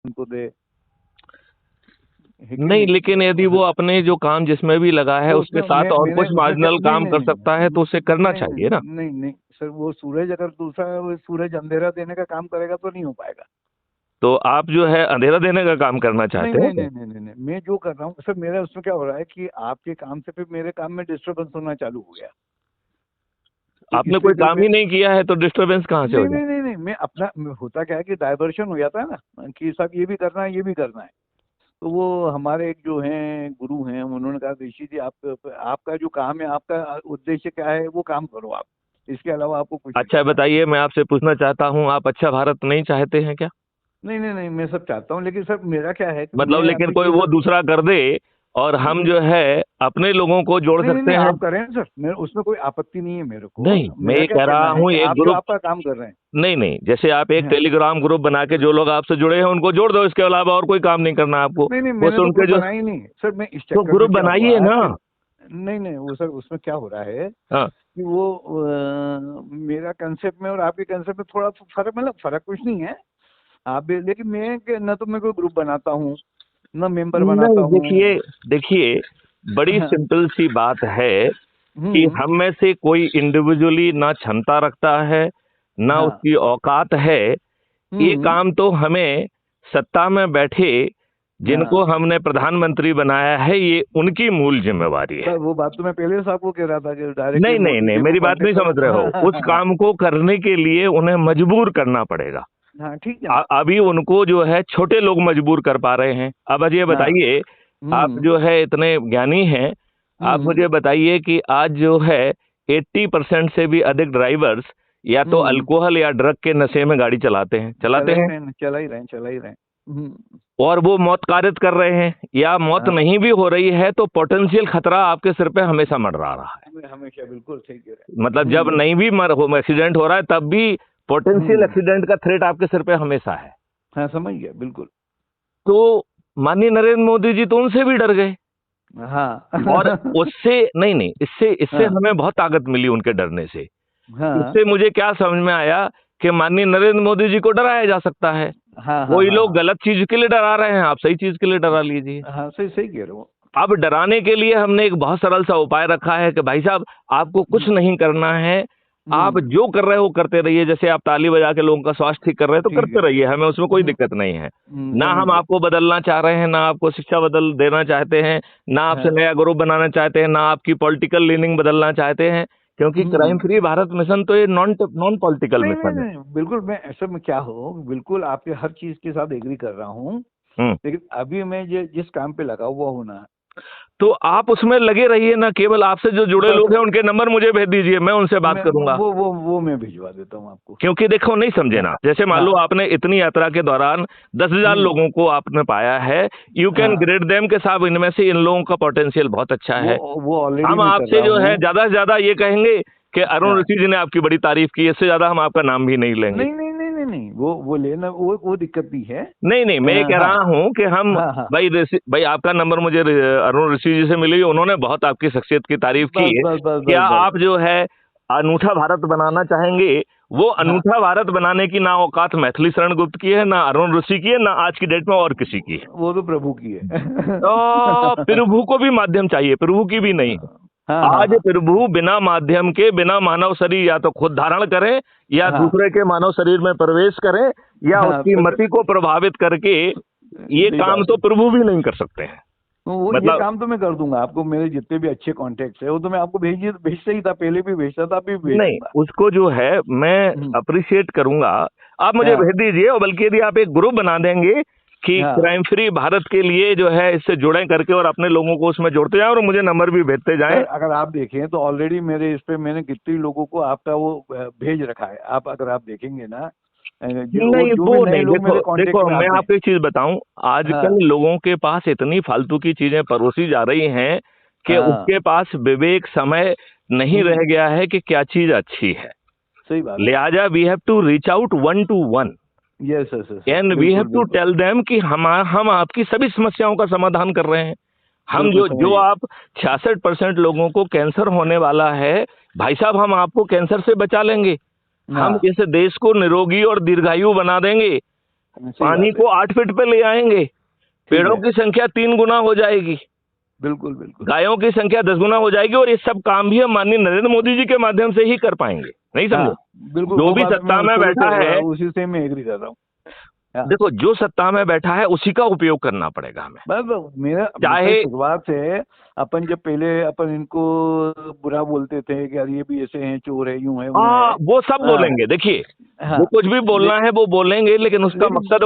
उनको दे, है कि नहीं, लेकिन यदि वो अपने जो काम जिसमें भी लगा है वो उसके उसमें साथ और मैंने कुछ उसमें क्या, मार्जिनल नहीं काम नहीं कर नहीं सकता है तो उसे करना नहीं चाहिए ना। नहीं नहीं नहीं सर, वो सूरज अगर दूसरा वो सूरज अंधेरा देने का काम करेगा तो नहीं हो पाएगा। तो आप जो है अंधेरा देने का काम करना नहीं चाहते हैं नहीं क्या? नहीं नहीं नहीं नहीं, मैं जो कर रहा हूँ सर, मेरा उसमें क्या हो रहा है कि आपके काम से फिर मेरे काम में डिस्टरबेंस होना चालू हो गया। तो आपने कोई इसलिए फिर काम मैं, ही नहीं किया है तो डिस्टरबेंस कहाँ से हो नहीं जाए? नहीं नहीं नहीं मैं अपना होता क्या है कि डाइवर्शन हो जाता है ना, कि सब ये भी करना है ये भी करना है। तो वो हमारे एक जो हैं गुरु हैं, उन्होंने कहा ऋषि जी आप, आपका जो काम है, आपका उद्देश्य क्या है वो काम करो आप, इसके अलावा आपको कुछ नहीं अच्छा करना है। बताइए, मैं आपसे पूछना चाहता हूँ, आप अच्छा भारत नहीं चाहते हैं क्या? नहीं नहीं नहीं, मैं सब चाहता हूँ, लेकिन सर मेरा क्या है कि मतलब मैं लेकिन अभी कोई जिस, वो दूसरा कर दे और हम जो है अपने लोगों को जोड़ नहीं नहीं सकते नहीं हैं। आप करें सर, मेरे उसमें कोई आपत्ति नहीं है मेरे को। नहीं, मैं मेरा ये क्या कह रहा कहना है हूँ कि एक आप जो ग्रुप, आपका काम कर रहे हैं। नहीं नहीं, जैसे आप एक हाँ। टेलीग्राम ग्रुप बना के जो लोग आपसे जुड़े हैं उनको जोड़ दो, इसके अलावा और कोई काम नहीं करना आपको। नहीं नहीं, वो मैंने तो सुन के ग्रुप जो, बनाया ही नहीं सर, मैं इस तो चक्कर में ग्रुप क्या बनाइए हुआ ना। कि, नहीं नहीं वो सर उसमें क्या हो रहा है हाँ, कि वो मेरा कंसेप्ट में और आपके कंसेप्ट में थोड़ा फर्क, मतलब फर्क कुछ नहीं है। आप भी, लेकिन न तो मैं कोई ग्रुप बनाता हूँ, न मेंबर बनाता नहीं हूँ। देखिए, देखिए, बड़ी हाँ। सिंपल सी बात है कि हम्म। हम में से कोई इंडिविजुअली ना क्षमता रखता है ना हाँ। उसकी औकात है। ये हम्म। काम तो हमें सत्ता में बैठे जिनको हाँ हमने प्रधानमंत्री बनाया है, ये उनकी मूल जिम्मेवारी है। सर, वो बात तो मैं पहले से आपको कह रहा था कि डायरेक्टली नहीं नहीं मोदी नहीं, जी को मेरी बात नहीं कांटेक्ट समझ करो। रहे हाँ हो, हाँ उस हाँ काम को करने के लिए उन्हें मजबूर करना पड़ेगा। हाँ, ठीक है ना। अभी उनको जो है छोटे लोग मजबूर कर पा रहे हैं। अब ये हाँ। बताइए, आप हम्म। जो है इतने ज्ञानी हैं, आप हम्म। मुझे बताइए कि आज जो है 80% से भी अधिक ड्राइवर्स या तो हम्म। अल्कोहल या ड्रग के नशे में गाड़ी चलाते चला ही हैं, रहे हैं, चला ही रहे हैं, चला ही रहे हैं। और वो मौत कारित कर रहे हैं, या मौत हाँ, नहीं भी हो रही है तो पोटेंशियल खतरा आपके सिर पे हमेशा मंडरा रहा है। हमेशा बिल्कुल सही कह रहे मतलब हैं। जब नहीं भी एक्सीडेंट हो रहा है तब भी पोटेंशियल हम्म। एक्सीडेंट का थ्रेट आपके सिर पे हमेशा है। हाँ समझ गया बिल्कुल। तो माननीय नरेंद्र मोदी जी तो उनसे भी डर गए, हाँ और उससे नहीं नहीं, इससे इससे हाँ हमें बहुत ताकत मिली उनके डरने से। हाँ इससे मुझे क्या समझ में आया कि माननीय नरेंद्र मोदी जी को डराया जा सकता है। हाँ हाँ कोई हाँ लोग हाँ गलत चीज के लिए डरा रहे हैं, आप सही चीज के लिए डरा लीजिए। हाँ, सही सही कह रहे हो। अब डराने के लिए हमने एक बहुत सरल सा उपाय रखा है कि भाई साहब, आपको कुछ हम्म। नहीं करना है, आप हम्म, जो कर रहे हो करते रहिए। जैसे आप ताली बजा के लोगों का स्वास्थ्य ठीक कर रहे हैं तो ठीक है। करते रहिए, हमें उसमें कोई दिक्कत नहीं है। ना समझ हम गया। आपको बदलना चाह रहे हैं, ना आपको शिक्षा बदल देना चाहते हैं, ना आपसे हाँ। नया ग्रुप बनाना चाहते हैं, ना आपकी पॉलिटिकल लीनिंग बदलना चाहते हैं, क्योंकि क्राइम हम्म। फ्री भारत मिशन तो ये नॉन नॉन पॉलिटिकल नहीं नहीं मिशन है। नहीं, बिल्कुल मैं ऐसा में क्या हो, बिल्कुल आपके हर चीज के साथ एग्री कर रहा हूँ। हम्म। लेकिन अभी मैं जिस काम पे लगा हुआ हूँ ना, तो आप उसमें लगे रहिए ना, केवल आपसे जो जुड़े बस लोग हैं उनके नंबर मुझे भेज दीजिए, मैं उनसे बात मैं करूंगा। वो मैं भिजवा देता हूँ आपको। क्योंकि देखो, नहीं समझे हाँ ना, जैसे मान लो हाँ। आपने इतनी यात्रा के दौरान 10,000 हम्म। लोगों को आपने पाया है, यू कैन हाँ, ग्रेड देम के साहब, इनमें से इन लोगों का पोटेंशियल बहुत अच्छा वो है। वो ऑलरेडी हम मैं कर आपसे रहा जो है हूँ। ज्यादा से ज्यादा ये कहेंगे कि अरुण हाँ। ऋषि जी ने आपकी बड़ी तारीफ की, इससे ज्यादा हम आपका नाम भी नहीं लेंगे। नहीं नहीं नहीं नहीं नहीं, वो लेना, वो दिक्कत नहीं है। नहीं नहीं, मैं ये कह हाँ रहा हूँ कि हम, हाँ हाँ। भाई आपका नंबर मुझे अरुण ऋषि जी से मिली, उन्होंने बहुत आपकी शख्सियत की तारीफ की बस है। बस बस क्या बस बस आप जो है अनूठा भारत बनाना चाहेंगे? वो हाँ, अनूठा भारत बनाने की ना औकात मैथिली शरण गुप्त की है, ना अरुण ऋषि की है, ना आज की डेट में और किसी की है। वो तो प्रभु की है। तो प्रभु को भी माध्यम चाहिए, प्रभु की भी नहीं है। हाँ हाँ आज हाँ प्रभु बिना माध्यम के, बिना मानव शरीर या तो खुद धारण करें या हाँ दूसरे के मानव शरीर में प्रवेश करें या हाँ, उसकी मति को प्रभावित करके, ये सही काम बात तो है। प्रभु भी नहीं कर सकते हैं। तो वो ये मतलब काम तो मैं कर दूंगा आपको, मेरे जितने भी अच्छे कॉन्टेक्ट है वो तो मैं आपको भेजता ही था, पहले भी भेजता था, अभी भी भेज नहीं, दूंगा। उसको जो है मैं हम्म, अप्रिशिएट करूंगा, आप मुझे हाँ भेज दीजिए। और बल्कि यदि आप एक ग्रुप बना देंगे कि हाँ क्राइम फ्री भारत के लिए जो है, इससे जुड़े करके और अपने लोगों को उसमें जोड़ते जाएं और मुझे नंबर भी भेजते जाएं। सर, अगर आप देखें तो ऑलरेडी मेरे इस पे मैंने कितने लोगों को आपका वो भेज रखा है। आप अगर आप देखेंगे ना, नहीं, जो भी वो नए नहीं, लोग देखो मेरे कांटेक्ट देखो, में मैं आते हैं। आपको एक चीज बताऊं, आजकल हाँ लोगों के पास इतनी फालतू की चीजें परोसी जा रही हैं कि हाँ। उसके पास विवेक, समय नहीं रह गया है कि क्या चीज अच्छी है। सही बात है। लिहाजा we have to reach out one two one yes yes yes, and we have बिल्कुल टू बिल्कुल। टेल देम कि हम आपकी सभी समस्याओं का समाधान कर रहे हैं। हम बिल्कुल जो समझ जो गया। आप 66% लोगों को कैंसर होने वाला है, भाई साहब, हम आपको कैंसर से बचा लेंगे। हम हाँ इस देश को निरोगी और दीर्घायु बना देंगे। सही पानी बात है। को 8 फीट पे ले आएंगे, पेड़ों है। की संख्या 3 गुना हो जाएगी, बिल्कुल बिल्कुल। गायों की संख्या 10 गुना हो जाएगी, और ये सब काम भी हम माननीय नरेंद्र मोदी जी के माध्यम से ही कर पाएंगे। नहीं समझे? हाँ बिल्कुल, जो वो भी बात मैं सत्ता में शुरू बैठा से है, उसी से मैं एग्री कर रहा हूँ। हाँ। देखो जो सत्ता में बैठा है उसी का उपयोग करना पड़ेगा हमें। बस मेरा चाहे शुरुआत से अपन जब पहले अपन इनको बुरा बोलते थे कि यार ये भी ऐसे हैं, चोर है, यूं है, वो है। वो सब हाँ बोलेंगे, देखिए हाँ वो कुछ भी बोलना है वो बोलेंगे, लेकिन उसका लेकिन मकसद